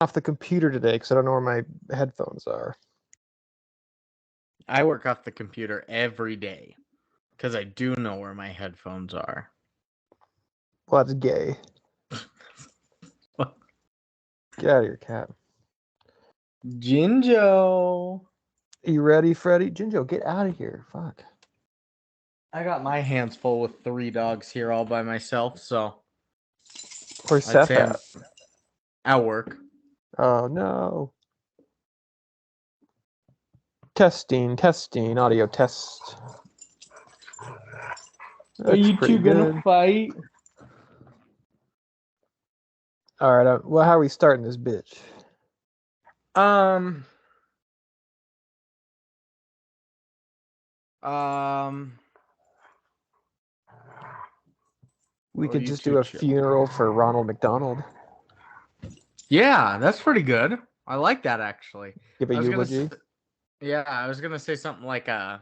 off the computer today because I don't know where my headphones are. I work off the computer every day because I do know where my headphones are. Well, that's gay. Get out of here, cat. Jinjo. You ready, Freddy? Jinjo, get out of here. Fuck. I got my hands full with 3 dogs here all by myself, so. Where's Seth at? At work. Oh, no. Testing, audio test. Are you two gonna fight? All right. Well, how are we starting this bitch? We could just do a funeral for Ronald McDonald. Yeah, that's pretty good. I like that, actually. Give a eulogy. Yeah, I was gonna say something like us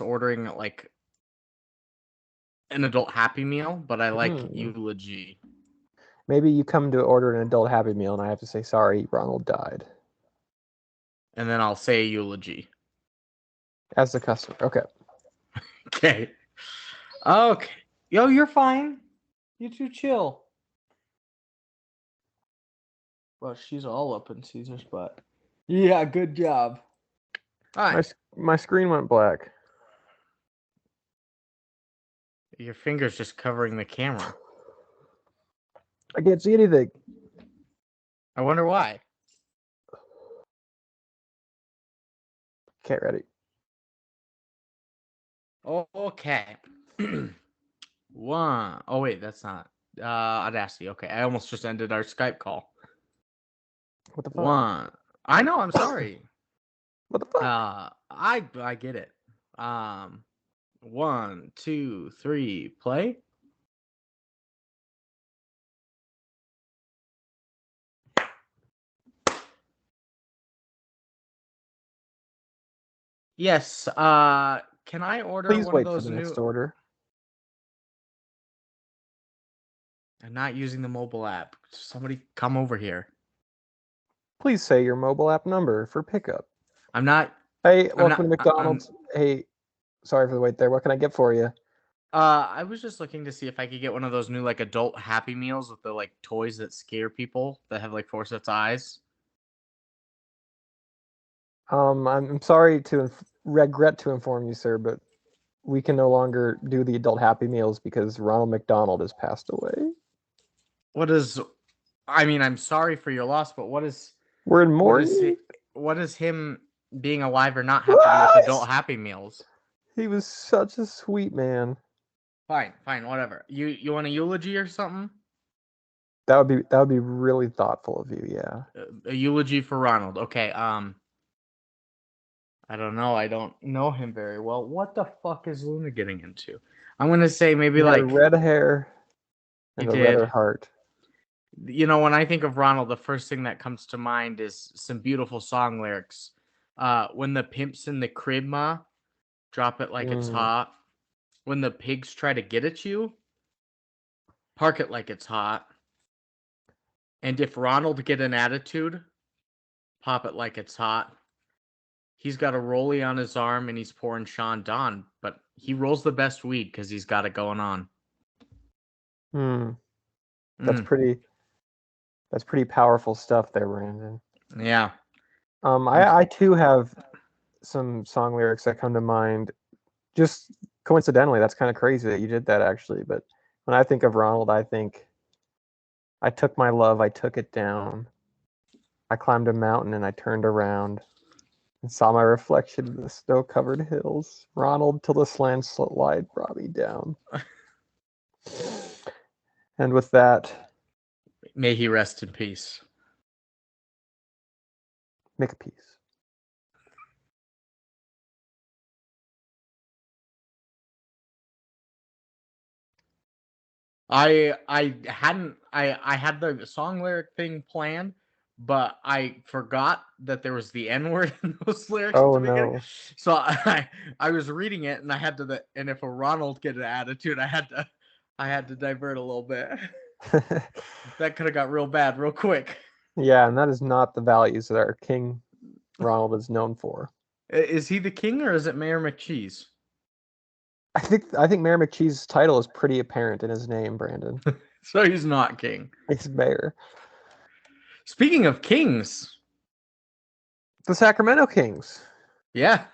ordering like an adult Happy Meal, but I like eulogy. Maybe you come to order an adult Happy Meal, and I have to say sorry, Ronald died. And then I'll say eulogy as the customer. Okay. Okay. Okay. Yo, you're fine. You two chill. Well, she's all up in Caesar's butt. Yeah, good job. All right. My screen went black. Your finger's just covering the camera. I can't see anything. I wonder why. Okay, ready. Okay. One. Oh, wait, that's not. Audacity. Okay, I almost just ended our Skype call. What the fuck? One. I know, I'm sorry. What the fuck? I get it. 1, 2, 3, play. Yes. Can I order Please one wait of those for the new next order? I'm not using the mobile app. Somebody come over here. Please say your mobile app number for pickup. I'm not. Hey, welcome to McDonald's. Hey, sorry for the wait there. What can I get for you? I was just looking to see if I could get one of those new like adult Happy Meals with the like toys that scare people that have like forceps eyes. I'm sorry to regret to inform you, sir, but we can no longer do the adult Happy Meals because Ronald McDonald has passed away. I mean, I'm sorry for your loss, but we're in mourning. What is him being alive or not have to do with adult Happy Meals? He was such a sweet man. Fine, whatever. You want a eulogy or something? That would be really thoughtful of you, yeah. A eulogy for Ronald. Okay, I don't know. I don't know him very well. What the fuck is Luna getting into? I'm gonna say maybe like red hair and a redder heart. You know, when I think of Ronald, the first thing that comes to mind is some beautiful song lyrics. When the pimp's in the crib, ma, drop it like it's hot. When the pigs try to get at you, park it like it's hot. And if Ronald get an attitude, pop it like it's hot. He's got a rollie on his arm and he's pouring Sean Don, but he rolls the best weed because he's got it going on. That's pretty powerful stuff there, Brandon. Yeah. I too have some song lyrics that come to mind. Just coincidentally, that's kind of crazy that you did that actually. But when I think of Ronald, I think I took my love, I took it down. I climbed a mountain and I turned around and saw my reflection in the snow-covered hills. Ronald, till the landslide brought me down. And with that, may he rest in peace. Make a peace. I had the song lyric thing planned, but I forgot that there was the N-word in those lyrics. Oh no! So I was reading it and I had to and if a Ronald get an attitude, I had I had to divert a little bit. That could have got real bad real quick. Yeah, and that is not the values that our King Ronald is known for. Is he the king or is it Mayor McCheese? I think Mayor McCheese's title is pretty apparent in his name, Brandon. So he's not king. He's mayor. Speaking of kings. The Sacramento Kings. Yeah.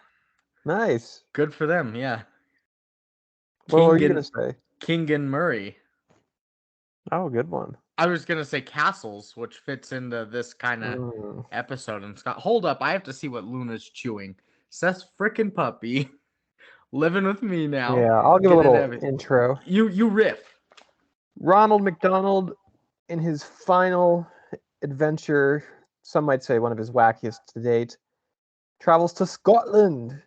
Nice. Good for them, yeah. What were you going to say? King and Murray. Oh, good one. I was going to say castles, which fits into this kind of episode. And Scott, hold up. I have to see what Luna's chewing. Seth's frickin' puppy. Living with me now. Yeah, I'll give a little intro. You riff. Ronald McDonald, in his final adventure, some might say one of his wackiest to date, travels to Scotland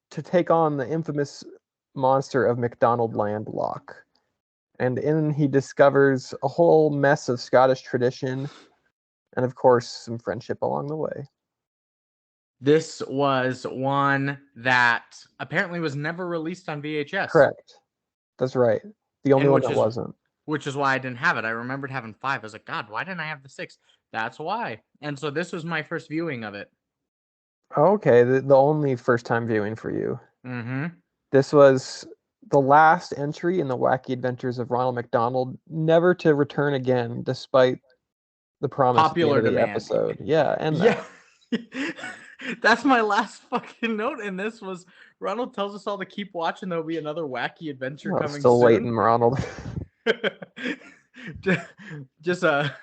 to take on the infamous Monster of McDonaldLand Loch. And in he discovers a whole mess of Scottish tradition and, of course, some friendship along the way. This was one that apparently was never released on VHS. Correct. That's right. The only one that wasn't. Which is why I didn't have it. I remembered having 5. I was like, God, why didn't I have the 6? That's why. And so this was my first viewing of it. Okay, the only first-time viewing for you. Mm-hmm. This was the last entry in the Wacky Adventures of Ronald McDonald, never to return again, despite the promise Popular at the end of the demand. Episode. Yeah, and yeah. That's my last fucking note in this was Ronald tells us all to keep watching. There'll be another Wacky Adventure coming still soon. Waiting, Ronald. just a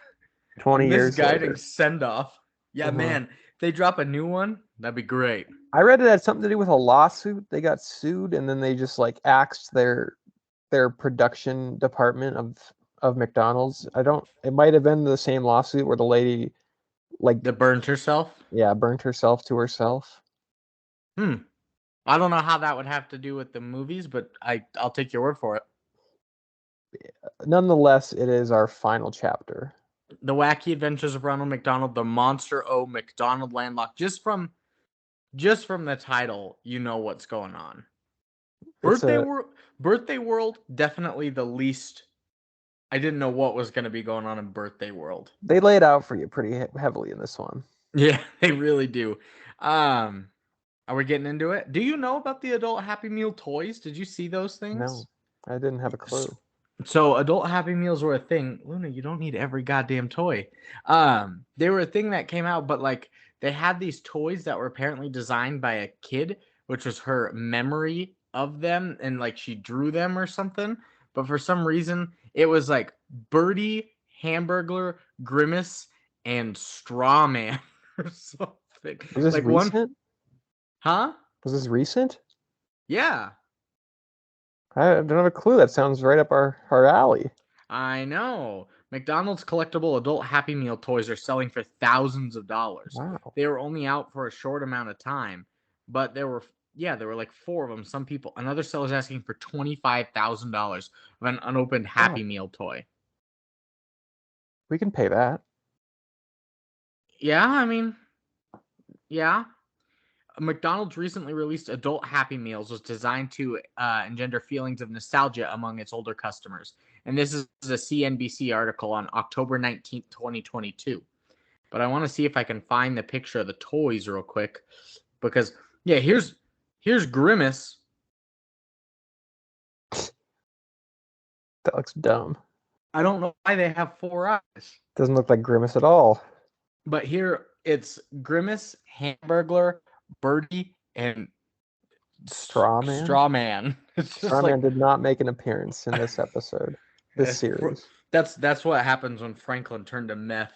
20 years misguiding send-off. Yeah, man. If they drop a new one, that'd be great. I read it had something to do with a lawsuit. They got sued, and then they just like axed their production department of McDonald's. It might have been the same lawsuit where the lady that burnt herself. Yeah, burnt herself to herself. I don't know how that would have to do with the movies, but I'll take your word for it. Nonetheless, it is our final chapter. The Wacky Adventures of Ronald McDonald, the Monster O McDonaldLand Loch. Just from the title, you know what's going on. Birthday World, definitely the least. I didn't know what was going to be going on in Birthday World. They lay it out for you pretty heavily in this one. Yeah, they really do. Are we getting into it? Do you know about the adult Happy Meal toys? Did you see those things? No, I didn't have a clue. So adult Happy Meals were a thing. Luna, you don't need every goddamn toy. They were a thing that came out, but like they had these toys that were apparently designed by a kid, which was her memory of them, and like she drew them or something. But for some reason, it was like Birdie, Hamburglar, Grimace, and Strawman or something. Was this like recent? Huh? Was this recent? Yeah. I don't have a clue. That sounds right up our alley. I know. McDonald's collectible adult Happy Meal toys are selling for thousands of dollars. Wow. They were only out for a short amount of time, but there were like 4 of them. Some people, another seller's asking for $25,000 of an unopened Happy Meal toy. We can pay that. Yeah, I mean, yeah. McDonald's recently released adult Happy Meals was designed to engender feelings of nostalgia among its older customers. And this is a CNBC article on October 19th, 2022. But I want to see if I can find the picture of the toys real quick. Because, yeah, here's Grimace. That looks dumb. I don't know why they have 4 eyes. Doesn't look like Grimace at all. But here it's Grimace, Hamburglar, Birdie, and Strawman. Strawman did not make an appearance in this episode, this series. That's what happens when Franklin turned to meth.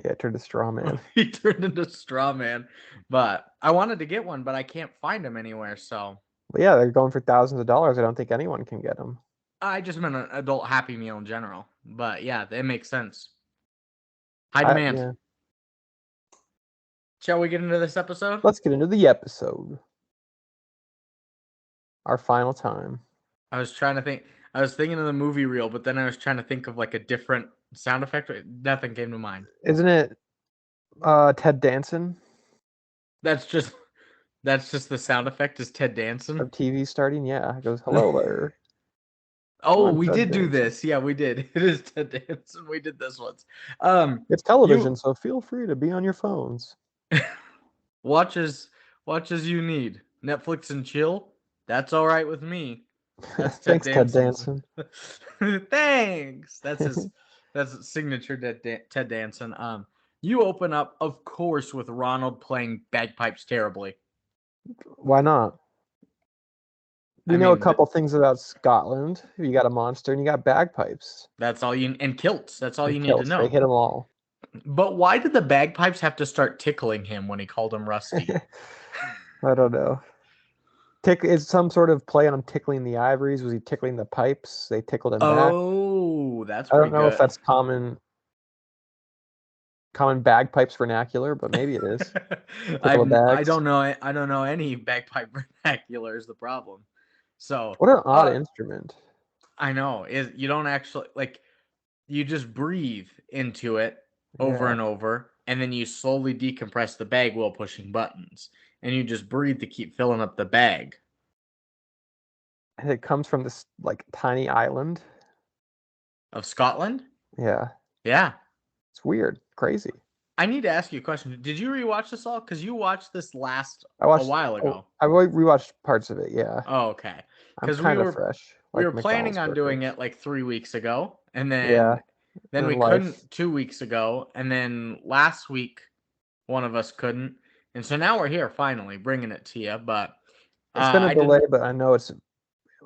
Yeah, turned to Strawman. He turned into Strawman. But I wanted to get one, but I can't find them anywhere. So. But yeah, they're going for thousands of dollars. I don't think anyone can get them. I just meant an adult Happy Meal in general. But yeah, it makes sense. High demand. Yeah. Shall we get into this episode? Let's get into the episode. Our final time. I was thinking of the movie reel, but then I was trying to think of like a different sound effect. Nothing came to mind. Isn't it Ted Danson? That's just the sound effect is Ted Danson. Of TV starting? Yeah. It goes, hello there. Come Oh, on, we Ted did do Danson. this. Yeah, we did. It is Ted Danson. We did this once. It's television, You so feel free to be on your phones. watch as you need. Netflix and chill. That's all right with me. That's Ted Thanks, Ted Danson's. Danson. Thanks. That's his. That's signature Ted Danson. You open up, of course, with Ronald playing bagpipes terribly. Why not? We I know a mean, couple things about Scotland. You got a monster and you got bagpipes that's all you and kilts. That's all and you need to kilts. They know. hit them all. But why did the bagpipes have to start tickling him when he called him Rusty? I don't know. Is some sort of play on him tickling the ivories? Was he tickling the pipes? They tickled him back. Oh, that's I don't pretty know if good. that's common bagpipes vernacular, but maybe it is. Tickle the I bags. don't know. I don't know any bagpipe vernacular is the problem. So, What an odd instrument. I know is you don't actually like you just breathe into it over Yeah. and over, and then you slowly decompress the bag while pushing buttons, and you just breathe to keep filling up the bag. And it comes from this like tiny island. Of Scotland? Yeah. Yeah. It's weird. Crazy. I need to ask you a question. Did you rewatch this all? Because you watched this I a watched while ago. I rewatched parts of it, yeah. Oh, okay. I'm Because kind of fresh, we like were planning McDonald's on doing burgers. it like 3 weeks ago, and Yeah. then we And life. couldn't 2 weeks ago, and then last week one of us couldn't, and so now we're here finally bringing it to you. But It's been a I delay, didn't. but I know it's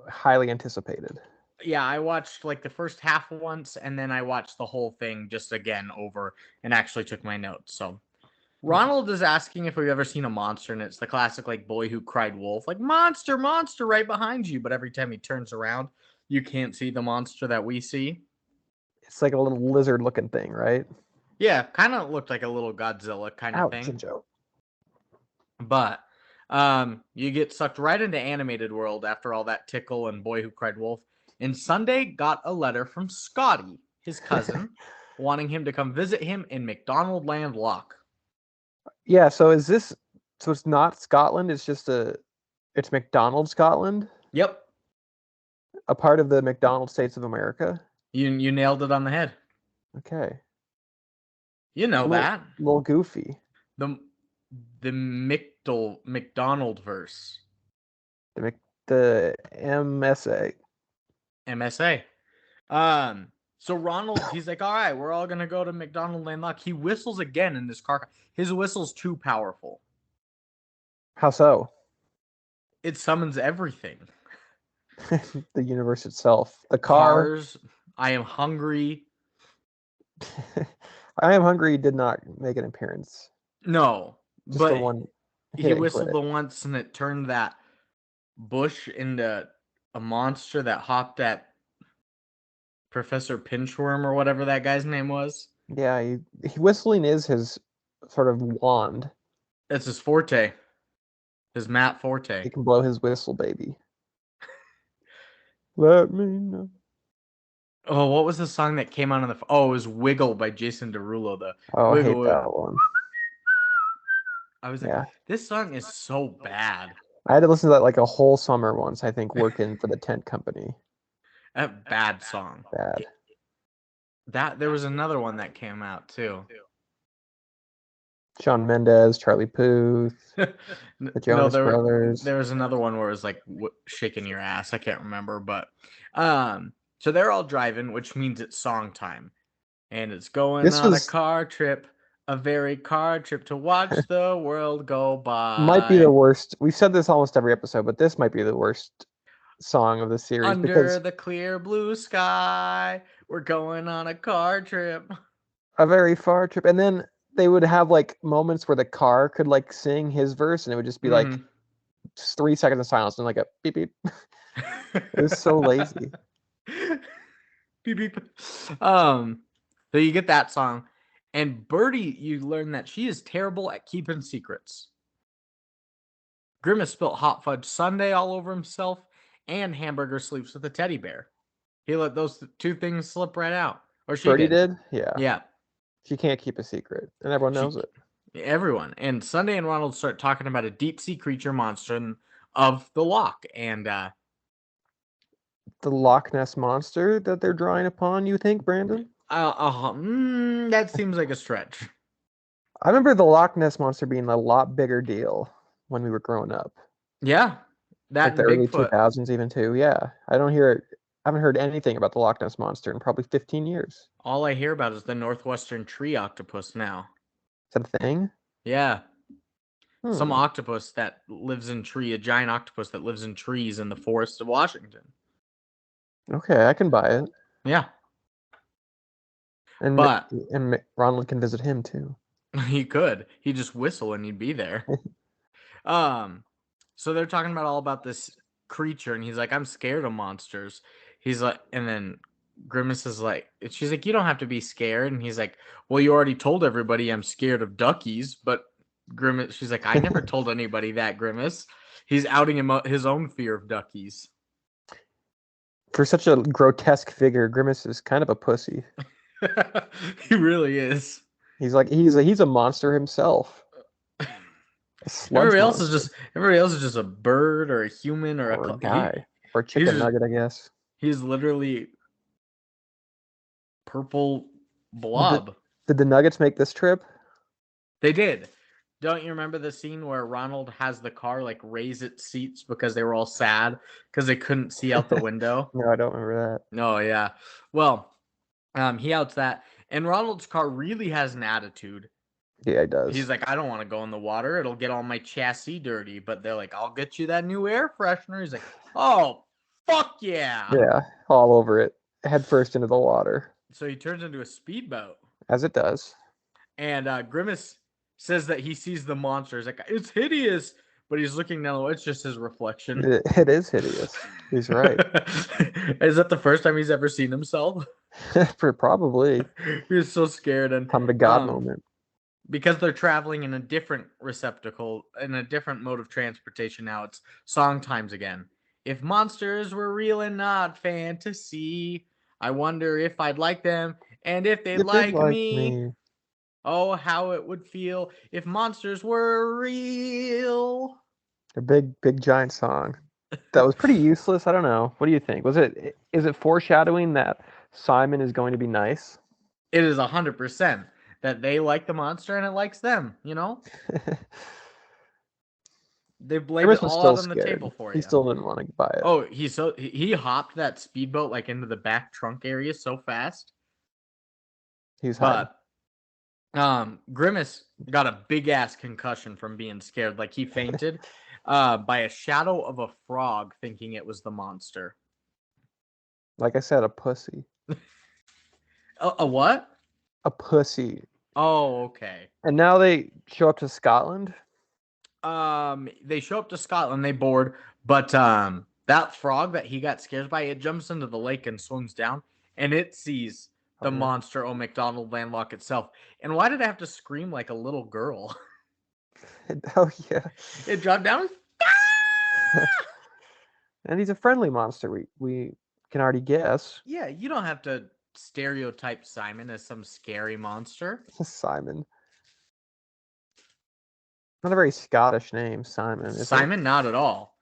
highly anticipated. Yeah, I watched like the first half once, and then I watched the whole thing just again over, and actually took my notes. So Nice. Ronald is asking if we've ever seen a monster, and it's the classic like boy who cried wolf, like monster, monster right behind you. But every time he turns around, you can't see the monster that we see. It's like a little lizard looking thing, right? Yeah, kind of looked like a little Godzilla kind of Ouch, thing. Joe. But you get sucked right into animated world after all that tickle and boy who cried wolf. And Sunday got a letter from Scotty, his cousin, wanting him to come visit him in McDonaldland Loch. Yeah, so it's not Scotland, it's McDonald, Scotland, Yep, a part of the McDonald States of America. you nailed it on the head. Okay. You know A that. little goofy. The McDonald verse. The MSA. MSA. So Ronald, he's like, all right, we're all gonna go to McDonaldland Loch. He whistles again in this car. His whistle's too powerful. How so? It summons everything. The universe itself. The car. Cars. I am hungry. I Am Hungry did not make an appearance. No, Just the but one he hit and whistled quit. the once and it turned that bush into a monster that hopped at Professor Pinchworm or whatever that guy's name was. Yeah, whistling is his sort of wand. That's his forte. His Matt forte. He can blow his whistle, baby. Let me know. Oh, what was the song that came out on the? Oh, it was "Wiggle" by Jason Derulo. The Oh, I hate wiggle. that one. I was like, Yeah. this song is so bad. I had to listen to that like a whole summer once, I think, working for the tent company. A bad song. Bad. That there was another one that came out too. Shawn Mendes, Charlie Puth, the Jonas Brothers. There was another one where it was like shaking your ass. I can't remember, but so they're all driving, which means it's song time, and it's going This on a was car trip, a very car trip to watch the world go might be the by. worst. We've said this almost every episode, but this might be the worst song of the series Under because the clear blue sky, we're going on a car trip. a very far trip. And then they would have like moments where the car could like sing his verse, and it would just be like 3 seconds of silence and like a beep beep. It was so lazy. Beep beep. So you get that song, and Birdie, you learn that she is terrible at keeping secrets. Grimace spilt hot fudge sundae all over himself, and Hamburger sleeps with a teddy bear. He let those two things slip right out, or she Birdie did. did? Yeah. Yeah. She can't keep a secret, and everyone knows it. Everyone. And Sunday and Ronald start talking about a deep sea creature monster of the loch, and the Loch Ness monster that they're drawing upon, you think, Brandon? That seems like a stretch. I remember the Loch Ness monster being a lot bigger deal when we were growing up. Yeah, that Like the and early Bigfoot. 2000s even too. Yeah. I haven't heard anything about the Loch Ness monster in probably 15 years. All I hear about is the northwestern tree octopus now. Is that a thing? Yeah. Some Hmm. octopus that lives in a giant octopus that lives in trees in the forest of Washington. Okay, I can buy it. Yeah. And But Ronald can visit him too. he could. He'd just whistle and he'd be there. So they're talking about all about this creature, and he's like, I'm scared of monsters. He's like, and then Grimace is like, she's like, you don't have to be scared. And he's like, well, you already told everybody I'm scared of duckies, but Grimace, she's like, I never told anybody that, Grimace. He's outing his own fear of duckies. For such a grotesque figure, Grimace is kind of a pussy. He really is. He's a monster himself. A sludge monster. Everybody else is just a bird or a human or a guy. Or a chicken nugget, I guess. He's literally purple blob. Did the Nuggets make this trip? They did. Don't you remember the scene where Ronald has the car like raise its seats because they were all sad because they couldn't see out the window? No, I don't remember that. Oh yeah. Well, he outs that, and Ronald's car really has an attitude. Yeah, he does. He's like, I don't want to go in the water. It'll get all my chassis dirty. But they're like, I'll get you that new air freshener. He's like, oh, fuck yeah. Yeah, all over it. Head first into the water. So he turns into a speedboat. As it does. And Grimace says that he sees the monster. He's like, it's hideous. But he's looking down the way. It's just his reflection. It is hideous. He's right. Is that the first time he's ever seen himself? Probably. He was so scared. And come to God moment. Because they're traveling in a different receptacle, in a different mode of transportation now. It's song times again. If monsters were real and not fantasy, I wonder if I'd like them and if they'd like me. Oh, how it would feel if monsters were real. A big giant song. That was pretty useless. I don't know. What do you think? Is it foreshadowing that Simon is going to be nice? It is 100%. That they like the monster and it likes them, you know? They laid it all out on the table for you. He still didn't want to buy it. Oh, he hopped that speedboat like into the back trunk area so fast. He's hiding. But Grimace got a big ass concussion from being scared. Like he fainted by a shadow of a frog, thinking it was the monster. Like I said, a pussy. A what? A pussy. Oh, okay. And now they show up to Scotland. They show up to Scotland. They board, but that frog that he got scared by, it jumps into the lake and swims down, and it sees the Monster O McDonaldLand Loch itself. And why did it have to scream like a little girl? Oh yeah. It dropped down. And he's a friendly monster. We can already guess. Yeah, you don't have to stereotype Simon as some scary monster. Simon. Not a very Scottish name, Simon. Simon, not at all.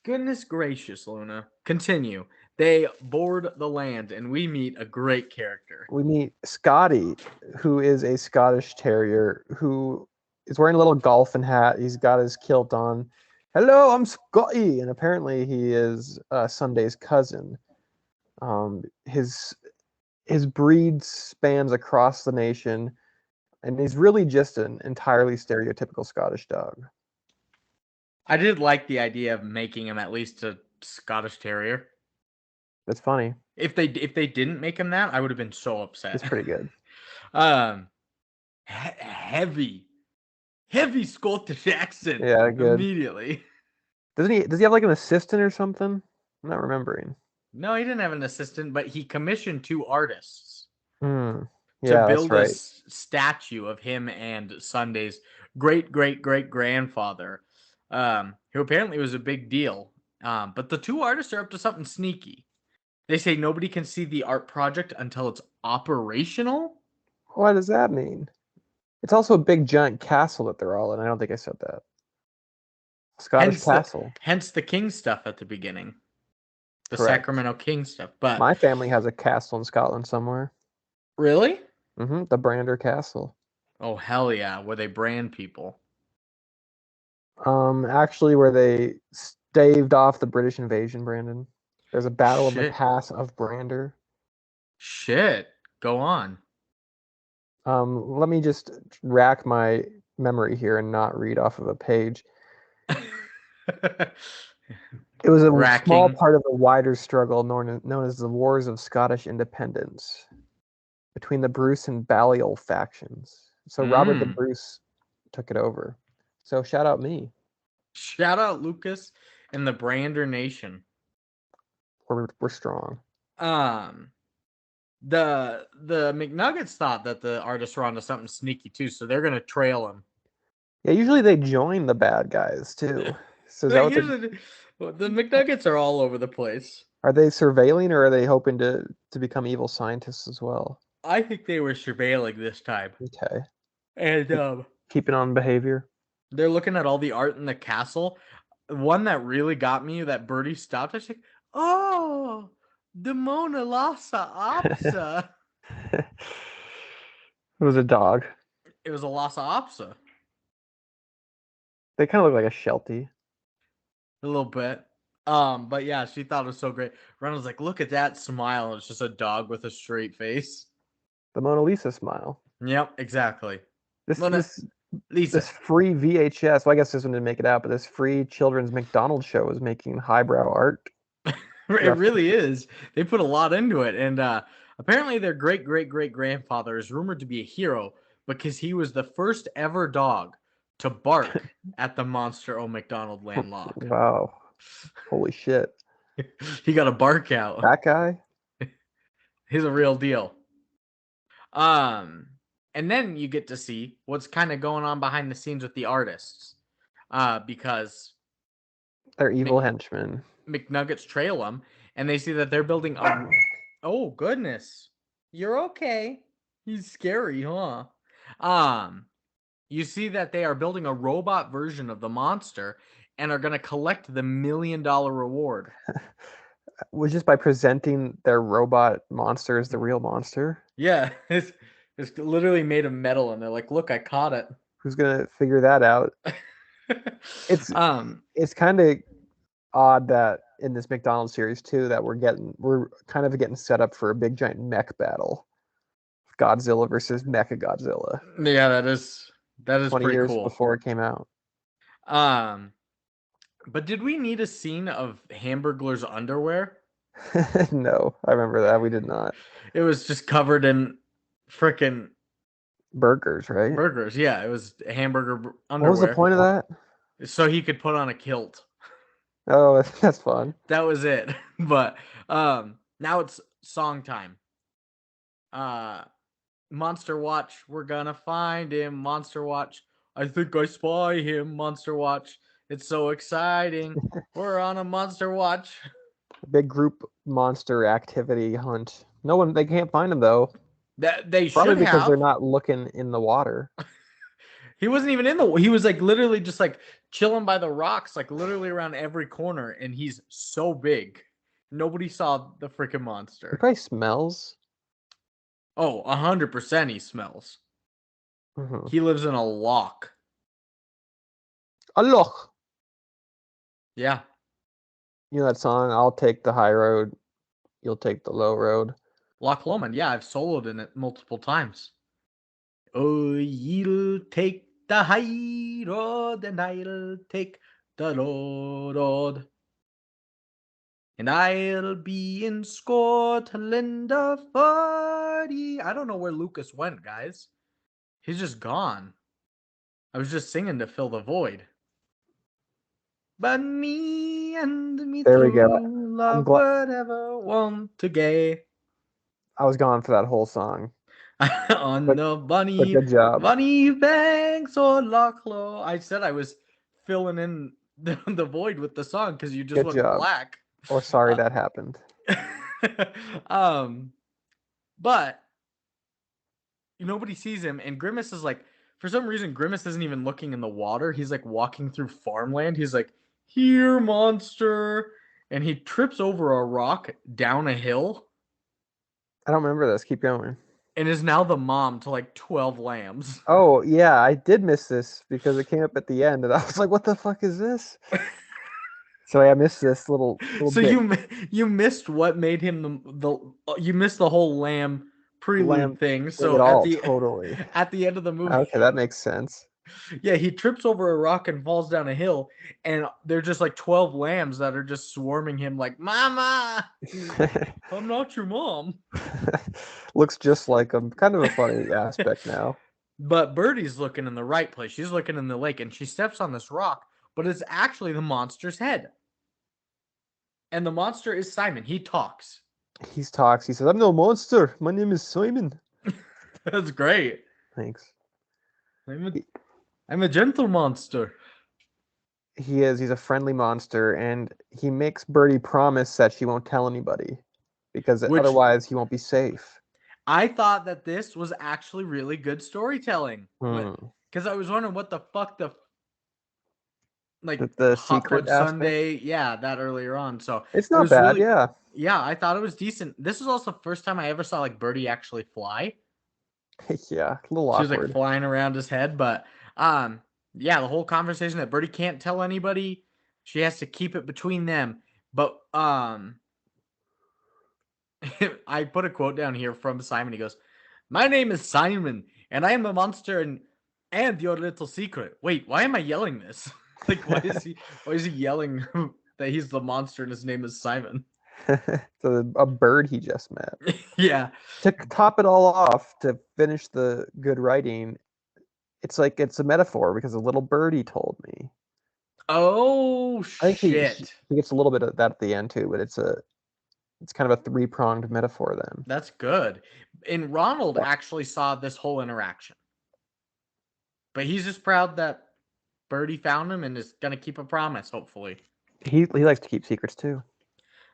Goodness gracious, Luna. Continue. They board the land, and we meet a great character. We meet Scotty, who is a Scottish terrier, who is wearing a little golfing hat. He's got his kilt on. Hello, I'm Scotty, and apparently he is Sundae's cousin. His breed spans across the nation, and he's really just an entirely stereotypical Scottish dog. I did like the idea of making him at least a Scottish Terrier. That's funny. If they didn't make him that, I would have been so upset. It's pretty good. Heavy Scottish accent. Yeah, good. Immediately. Does he have like an assistant or something? I'm not remembering. No, he didn't have an assistant, but he commissioned 2 artists to build a statue of him and Sundae's great grandfather, who apparently was a big deal. But the 2 artists are up to something sneaky. They say nobody can see the art project until it's operational. What does that mean? It's also a big giant castle that they're all in. I don't think I said that. Scottish castle. Hence the king stuff at the beginning. the Correct. Sacramento King stuff. But My family has a castle in Scotland somewhere. really? The Brander Castle. Oh hell yeah, where they brand people. Actually, where they staved off the British invasion, Brandon. There's a battle of the Shit. Pass of Brander. Shit. Go on. Let me just rack my memory here and not read off of a page. It was a small Racking. part of a wider struggle known as the Wars of Scottish Independence between the Bruce and Balliol factions. So Robert the Bruce took it over. So shout out me. Shout out Lucas and the Brander Nation. We're strong. The McNuggets thought that the artists were onto something sneaky too, so they're gonna trail him. Yeah, usually they join the bad guys too. So is that what Usually, the McNuggets are all over the place. are they surveilling, or are they hoping to become evil scientists as well? I think they were surveilling this time. Okay. And Keeping on behavior. they're looking at all the art in the castle. One that really got me, that Birdie stopped. I was like, oh, the Mona Lisa Opsa. It was a dog. It was a Lhasa Opsa. They kind of look like a Sheltie. A little bit. But yeah, she thought it was so great. Ronald's like, look at that smile. It's just a dog with a straight face. The Mona Lisa smile. Yep, exactly. This Lisa. free VHS. Well, I guess this one didn't make it out, but this free children's McDonald's show was making highbrow art. It really is. They put a lot into it, and apparently their great grandfather is rumored to be a hero because he was the first ever dog to bark at the Monster O McDonaldLand Loch. Wow. Holy shit. He got a bark out. That guy? He's a real deal. And then you get to see what's kind of going on behind the scenes with the artists. Because they're evil henchmen. McNuggets trail them, and they see that they're building a... Oh, goodness. You're okay. He's scary, huh? You see that they are building a robot version of the monster and are going to collect the $1 million reward. Was just by presenting their robot monster as the real monster? Yeah, it's literally made of metal, and they're like, look, I caught it. Who's going to figure that out? It's kind of odd that in this McDonald's series too that we're kind of getting set up for a big giant mech battle. Godzilla versus Mecha Godzilla. Yeah, that is 20 pretty years cool. before it came out. But did we need a scene of Hamburglar's underwear? No, I remember that. We did not. It was just covered in frickin' burgers, right? Burgers, yeah. It was hamburger underwear. What was the point of that? So he could put on a kilt. Oh, that's fun. That was it. But now it's song time. Monster Watch, we're gonna find him. Monster Watch, I think I spy him. Monster Watch, it's so exciting. We're on a Monster Watch. Big group monster activity hunt. They can't find him though. They probably should because have. They're not looking in the water. He wasn't even he was like literally just like chilling by the rocks, like literally around every corner, and he's so big. Nobody saw the freaking monster. He probably smells. Oh, 100% he smells. Mm-hmm. He lives in a loch. A loch. Yeah. You know that song, I'll take the high road, you'll take the low road. Loch Lomond. Yeah, I've soloed in it multiple times. Oh, you'll take the high road, and I'll take the low road. And I'll be in Scotland a 40. I don't know where Lucas went, guys. He's just gone. I was just singing to fill the void. But me and me there we go. Love whatever want to gay. I was gone for that whole song. On the bunny, good job. Bunny banks or Loch Low. I said I was filling in the void with the song because you just went black. Or sorry that happened. But nobody sees him, and Grimace is like, for some reason, Grimace isn't even looking in the water. He's like walking through farmland. He's like, here, monster. and he trips over a rock down a hill I don't remember this. Keep going. and is now the mom to like 12 lambs. Oh yeah, I did miss this because it came up at the end, and I was like, "What the fuck is this?" So I missed this little So bit. you missed what made him the you missed the whole lamb prelude Lamb thing. thing So at all, totally. at the end of the movie, Okay, that makes sense. yeah, he trips over a rock and falls down a hill, and they're just like 12 lambs that are just swarming him like, "Mama, I'm not your mom." Looks just like him. Kind of a funny aspect now. But Birdie's looking in the right place. She's looking in the lake, and she steps on this rock, but it's actually the monster's head. And the monster is Simon. He talks. He talks. He says, "I'm no monster. My name is Simon." That's great. Thanks. I'm a gentle monster. He is. He's a friendly monster, and he makes Birdie promise that she won't tell anybody, because otherwise he won't be safe. I thought that this was actually really good storytelling. Because I was wondering what the fuck the the hot secret fudge Sundae, yeah, that earlier on. So it's not bad, really, yeah. Yeah, I thought it was decent. This was also the first time I ever saw like Birdie actually fly. Yeah, a little awkward. She was like flying around his head, but yeah, the whole conversation that Birdie can't tell anybody. She has to keep it between them. But I put a quote down here from Simon. He goes, "My name is Simon, and I am a monster and your little secret." Wait, why am I yelling this? Like, why is he yelling that he's the monster and his name is Simon? So a bird he just met. Yeah. To top it all off, to finish the good writing, it's like it's a metaphor because a little birdie told me. Oh I think shit! He gets a little bit of that at the end too, but it's kind of a three-pronged metaphor then. That's good. And Ronald actually saw this whole interaction, but he's just proud that Birdie found him and is gonna keep a promise. Hopefully, he likes to keep secrets too.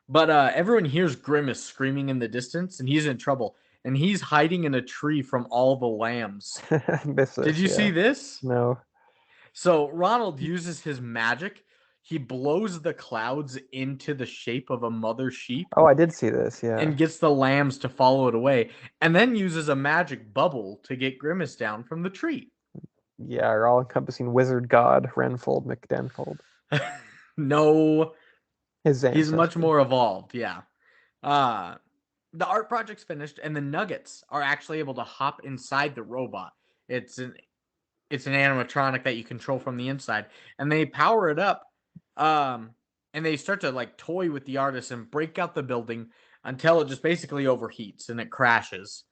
But everyone hears Grimace screaming in the distance, and he's in trouble. And he's hiding in a tree from all the lambs. Did you see this? No. So Ronald uses his magic. He blows the clouds into the shape of a mother sheep. Oh, I did see this, yeah. And gets the lambs to follow it away. And then uses a magic bubble to get Grimace down from the tree. Yeah, our all-encompassing wizard god, Renfold McDenfold. No. He's much more evolved, yeah. The art project's finished, and the Nuggets are actually able to hop inside the robot. It's an animatronic that you control from the inside, and they power it up, and they start to like toy with the artist and break out the building until it just basically overheats and it crashes.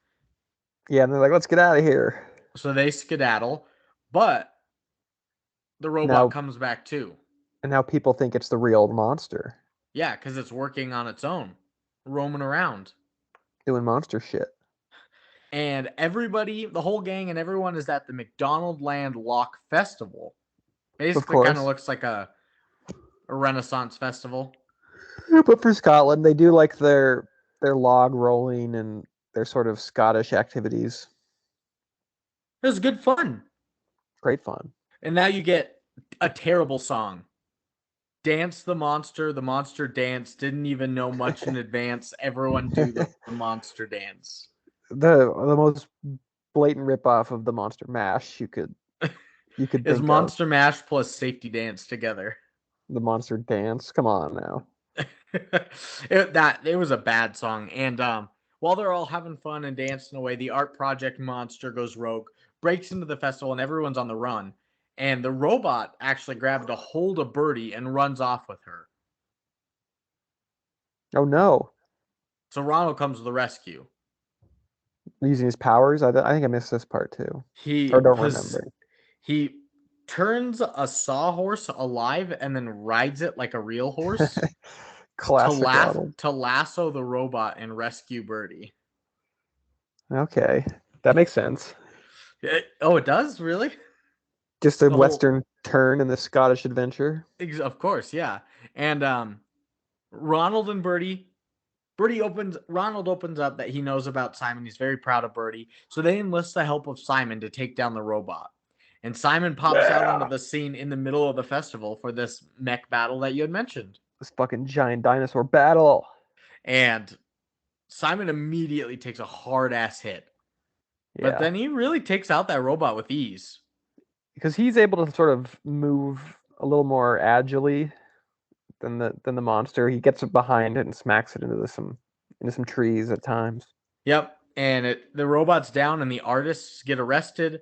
Yeah, and they're like, "Let's get out of here." So they skedaddle, but the robot comes back too. And now people think it's the real monster. Yeah, because it's working on its own, roaming around. Doing monster shit. And everybody, the whole gang and everyone is at the McDonaldLand Loch Festival. Basically kind of looks like a Renaissance festival. Yeah, but for Scotland, they do like their log rolling and their sort of Scottish activities. It was good fun. Great fun. And now you get a terrible song. Dance the monster dance, didn't even know much in advance. Everyone do the monster dance. The most blatant ripoff of the Monster Mash you could is Monster Mash plus Safety Dance together. The Monster Dance, come on now. It was a bad song. And while they're all having fun and dancing away, the art project monster goes rogue, breaks into the festival, and everyone's on the run. And the robot actually grabbed a hold of Birdie and runs off with her. Oh no. So Ronald comes to the rescue. Using his powers? I think I missed this part too. Or don't remember. He turns a sawhorse alive and then rides it like a real horse to lasso the robot and rescue Birdie. Okay. That makes sense. It does? Really? Just a Western turn in the Scottish adventure. Of course, yeah. And Ronald and Ronald opens up that he knows about Simon. He's very proud of Birdie. So they enlist the help of Simon to take down the robot. And Simon pops out onto the scene in the middle of the festival for this mech battle that you had mentioned. this fucking giant dinosaur battle. And Simon immediately takes a hard-ass hit. Yeah. But then he really takes out that robot with ease. Because he's able to sort of move a little more agilely than the monster. He gets behind it and smacks it into some trees at times. Yep. And the robot's down and the artists get arrested.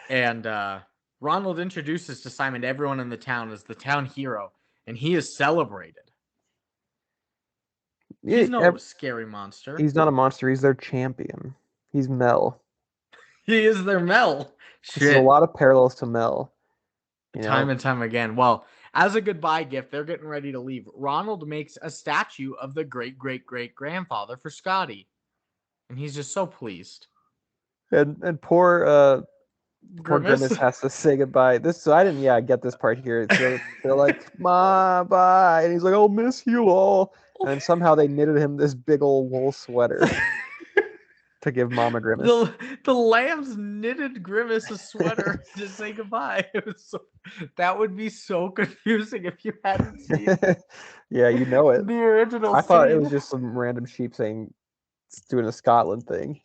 And Ronald introduces to Simon everyone in the town as the town hero. And he is celebrated. He's no scary monster. He's not a monster. He's their champion. He's Mel. He is their Mel. There's a lot of parallels to Mel. Time and time again. Well, as a goodbye gift, they're getting ready to leave. Ronald makes a statue of the great-great-great-grandfather for Scotty. And he's just so pleased. And poor Grimace has to say goodbye. So I didn't get this part here. They're like, "Ma, bye," and he's like, "I'll miss you all." And then somehow they knitted him this big old wool sweater to give Mama Grimace. The lambs knitted Grimace a sweater to say goodbye. That would be so confusing if you hadn't seen it. Yeah, you know it. The original I thought it was just some random sheep saying, doing a Scotland thing.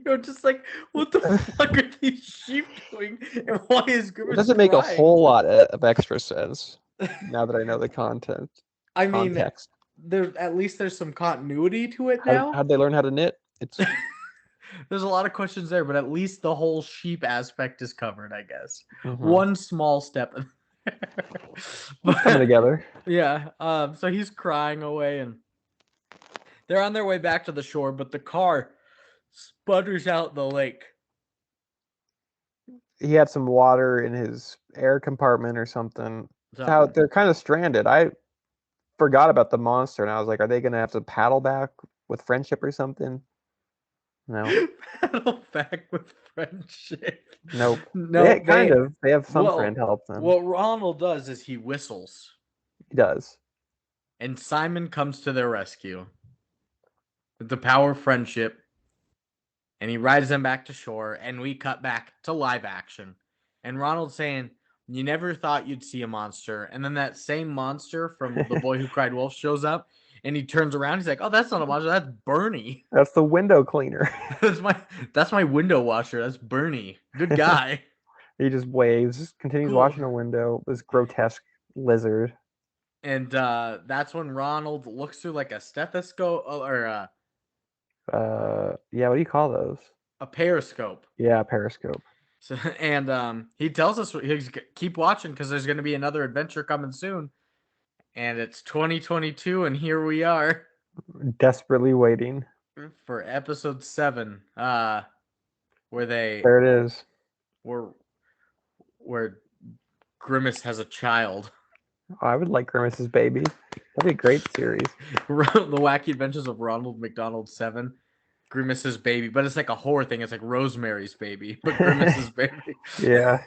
You're just like, what the fuck are these sheep doing? And why is Grimace It doesn't make a whole lot of extra sense now that I know the content. I mean, context. At least there's some continuity to it now. How'd they learn how to knit? There's a lot of questions there, but at least the whole sheep aspect is covered, I guess. Mm-hmm. One small step. Coming together. Yeah. So he's crying away, and they're on their way back to the shore, but the car sputters out the lake. He had some water in his air compartment or something. How they're kind of stranded. I forgot about the monster, and I was like, are they gonna have to paddle back with friendship or something? No. Paddle back with friendship. Nope. No, they have some friend help them. What Ronald does is he whistles. He does. And Simon comes to their rescue with the power of friendship. And he rides them back to shore, and we cut back to live action. And Ronald's saying, "You never thought you'd see a monster." And then that same monster from The Boy Who Cried Wolf shows up, and he turns around. He's like, "Oh, that's not a monster. That's Bernie. That's the window cleaner." that's my window washer. That's Bernie. Good guy." He just waves, continues washing the window. This grotesque lizard. And that's when Ronald looks through like a stethoscope or yeah, what do you call those? A periscope. Yeah, a periscope. So, and he tells us he's keep watching because there's going to be another adventure coming soon, and it's 2022, and here we are, desperately waiting for episode 7, where there it is, where Grimace has a child. Oh, I would like Grimace's baby. That'd be a great series. The Wacky Adventures of Ronald McDonald 7. Grimace's baby, but it's like a horror thing. It's like Rosemary's Baby, but Grimace's baby. Yeah.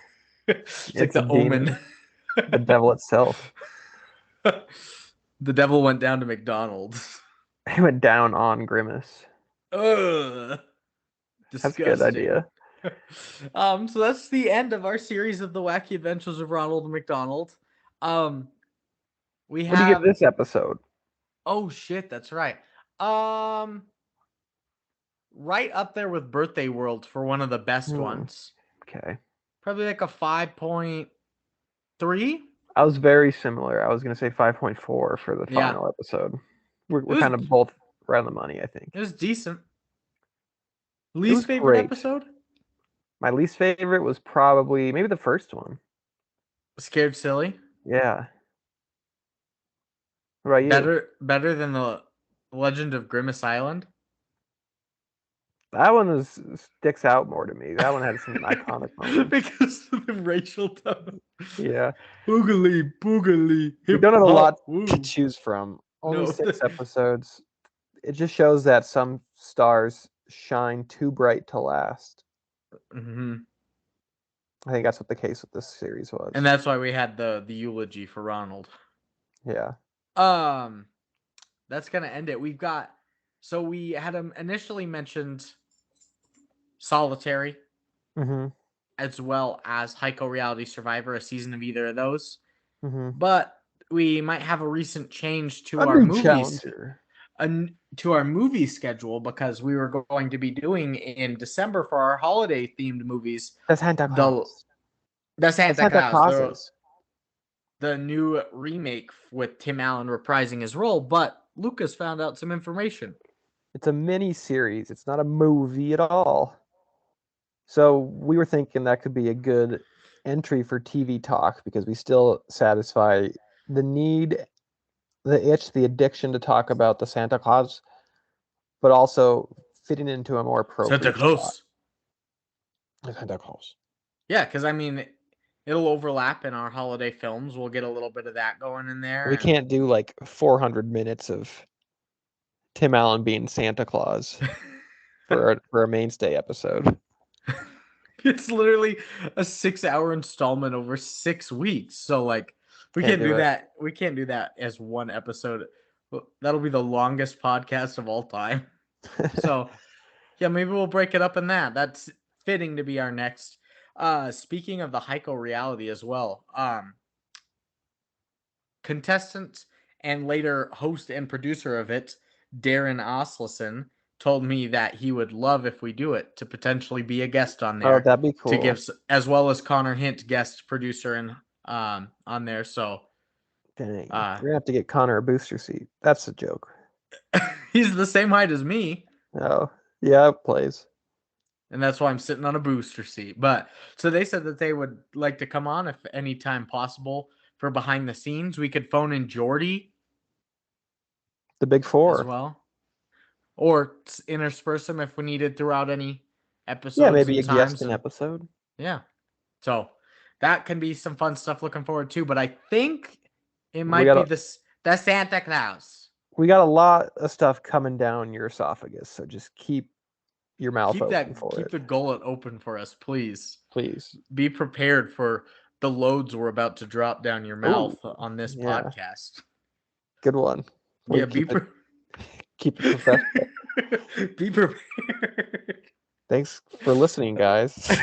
It's like the Omen. The devil itself. The devil went down to McDonald's. He went down on Grimace. Ugh. Disgusting. That's a good idea. So that's the end of our series of the Wacky Adventures of Ronald McDonald. What do you give this episode? Oh shit, that's right. Right up there with Birthday World for one of the best ones. Okay. Probably like a 5.3. I was very similar. I was going to say 5.4 for the final episode. We're kind of both right on the money, I think. It was decent. Least favorite episode? My least favorite was probably maybe the first one. Scared Silly? Yeah. What about you? Better than the Legend of Grimace Island? That one sticks out more to me. That one had some iconic moments. Because of the racial tone. Yeah. Boogly, boogly. We don't have a lot to choose from. Only 6 episodes. It just shows that some stars shine too bright to last. Mm-hmm. I think that's what the case with this series was. And that's why we had the eulogy for Ronald. Yeah. That's going to end it. So we had initially mentioned Solitary, as well as Heiko Reality Survivor, a season of either of those. but we might have a recent change to A our new movies. challenger. To our movie schedule, because we were going to be doing in December for our holiday themed movies The Santa Claus. the Santa Claus, Clauses. the new remake with Tim Allen reprising his role, but Lucas found out some information. It's a mini series. It's not a movie at all. So we were thinking that could be a good entry for TV talk because we still satisfy the need, the itch, the addiction to talk about the Santa Claus, but also fitting into a more appropriate Santa Claus. Santa Claus. Yeah, because I mean, it'll overlap in our holiday films. We'll get a little bit of that going in there. We can't do like 400 minutes of Tim Allen being Santa Claus for a mainstay episode. It's literally a 6-hour installment over 6 weeks. So like we can't do that. We can't do that as one episode. That'll be the longest podcast of all time. So yeah, maybe we'll break it up in that. That's fitting to be our next. Speaking of the Heiko reality as well, contestant and later host and producer of it, Darren Oslison, told me that he would love if we do it to potentially be a guest on there. Oh, that'd be cool. To give, as well as Connor Hint, guest producer and on there. So dang, we're gonna have to get Connor a booster seat. That's a joke. He's the same height as me. Oh, yeah, it plays. And that's why I'm sitting on a booster seat. But so they said that they would like to come on if any time possible for behind the scenes. We could phone in Jordy. The Big Four. As well. Or intersperse them if we needed throughout any episodes. Yeah, maybe a guest an episode. Yeah. So that can be some fun stuff looking forward to. But I think it might be the Santa Claus. We got a lot of stuff coming down your esophagus. So just keep your mouth open for it. Keep the gullet open for us, please. Please. Be prepared for the loads we're about to drop down your mouth on this podcast. Good one. Yeah, keep it professional. Be prepared. Thanks for listening, guys.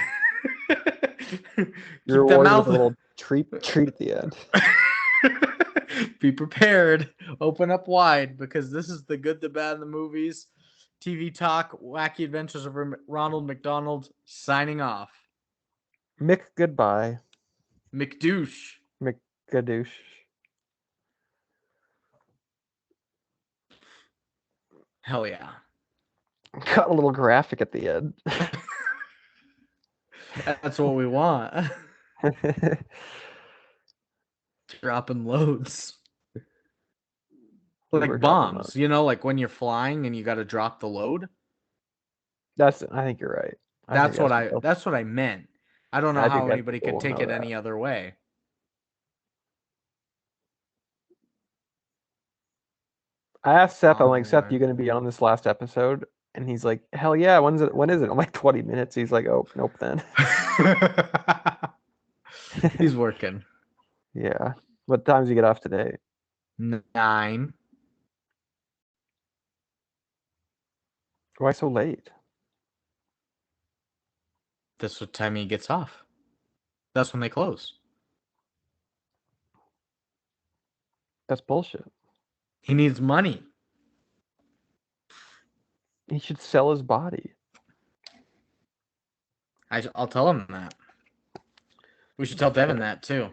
You're rewarded with a little treat at the end. Be prepared. Open up wide because this is the good, the bad, and the movies. TV Talk, Wacky Adventures of Ronald McDonald, signing off. Mick, goodbye. McDouche. McGadoosh. Hell yeah. Got a little graphic at the end. That's what we want. Dropping loads. Like bombs, you know, like when you're flying and you got to drop the load. I think you're right. That's what I meant. I don't know how anybody could take it any other way. I asked Seth, I'm like, Seth, you going to be on this last episode? And he's like, hell yeah, when is it? I'm like, 20 minutes. He's like, oh, nope then. He's working. Yeah. What time does he get off today? 9. Why so late? That's what time he gets off. That's when they close. That's bullshit. He needs money. He should sell his body. I'll tell him that. We should tell Devin that too.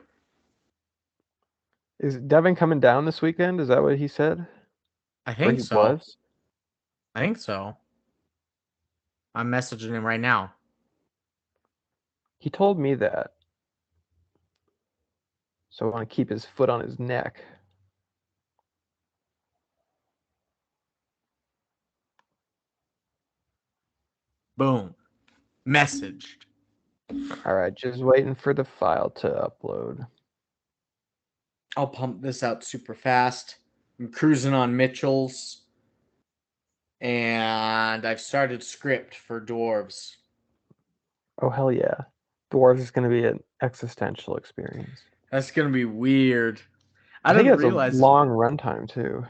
Is Devin coming down this weekend? Is that what he said? I think so. I think so. I'm messaging him right now. He told me that. So I want to keep his foot on his neck. Boom. Messaged. All right, just waiting for the file to upload. I'll pump this out super fast. I'm cruising on Mitchell's. And I've started script for Dwarves. Oh, hell yeah. Dwarves is going to be an existential experience. That's going to be weird. I didn't realize a long runtime, too.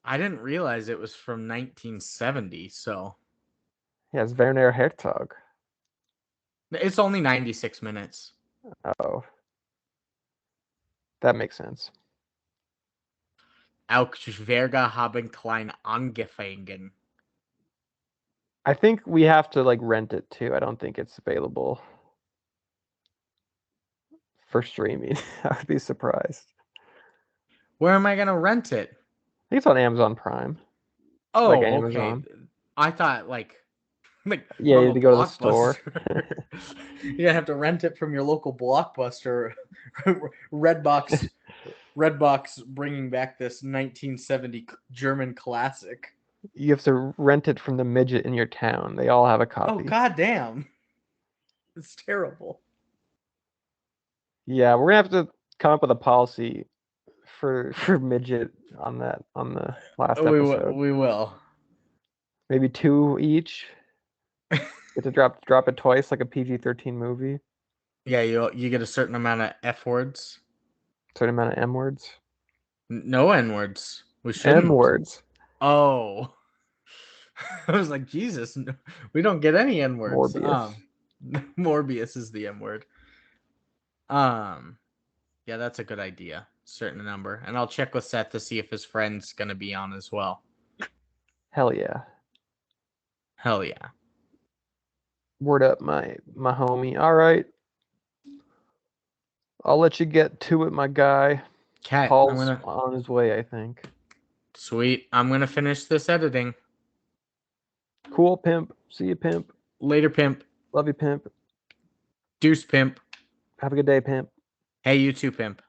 I didn't realize it was from 1970, so... Yeah, it's Werner Herzog. It's only 96 minutes. Oh. That makes sense. Auch schwer haben klein angefangen. I think we have to like rent it too. I don't think it's available for streaming. I would be surprised. Where am I gonna rent it? I think it's on Amazon Prime. Oh, Like okay. Amazon. I thought like Yeah, from you a have to go to the store. You have to rent it from your local Blockbuster. Redbox bringing back this 1970 German classic. You have to rent it from the midget in your town. They all have a copy. Oh, goddamn. It's terrible. Yeah, we're gonna have to come up with a policy for midget on the last episode. We will. Maybe 2 each. Get to drop it twice, like a PG-13 movie. Yeah, you get a certain amount of F words. Certain amount of M words. No N words. We shouldn't. M words. Oh. I was like, Jesus, no, we don't get any N words. Morbius. Morbius is the M word. Yeah, that's a good idea. Certain number. And I'll check with Seth to see if his friend's gonna be on as well. Hell yeah. Hell yeah. Word up, my homie. All right. I'll let you get to it, my guy. Cat, Paul's on his way, I think. Sweet. I'm gonna finish this editing. Cool, pimp. See you, pimp. Later, pimp. Love you, pimp. Deuce, pimp. Have a good day, pimp. Hey, you too, pimp.